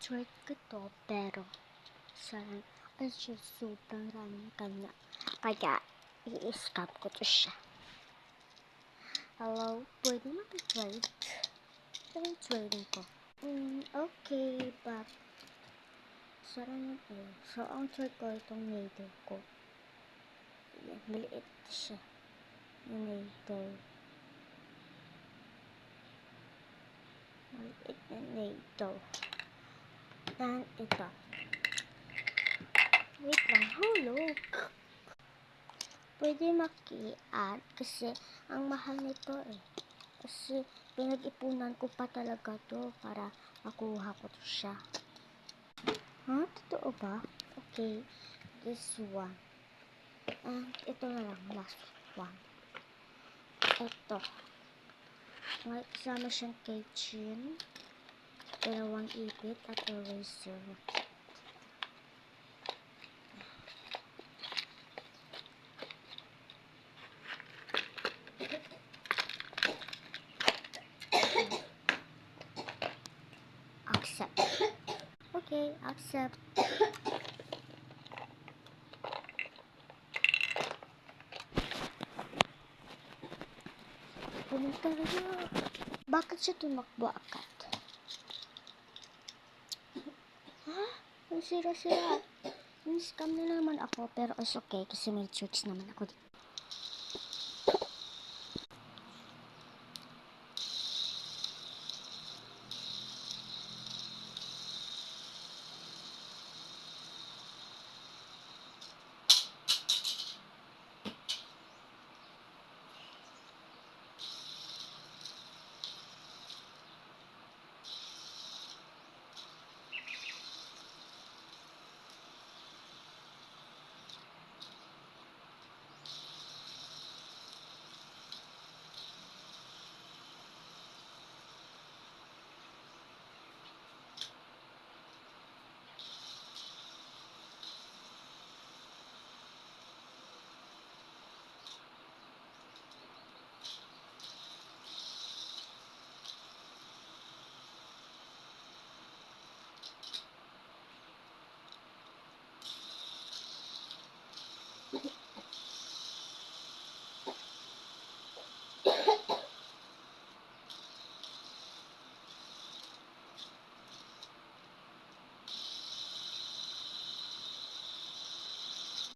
Try ko to, pero sarang siya sobrang raming kanya. Kaya, i-scam ko to siya. Hello, pwede mag-trade? Anong trading ko? Okay, but sarang so, ang trade ko itong native ko. Yan, maliit siya. Native. Maliit na native. Dan ito. Wait lang, hulog. Pwede maki-add kasi ang mahal nito Kasi pinag-ipunan ko pa talaga to para makuha ko to siya. Totoo ba? Okay, this one. Ito na lang, last one. Ito. May kasama siyang keychain, dalawang ipit at eraser. Accept. Okay, accept. Pumunta na. Bakit siya tumakbo agad? Ang sira-sira. Scam na naman ako, pero it's okay kasi may tricks naman ako dito.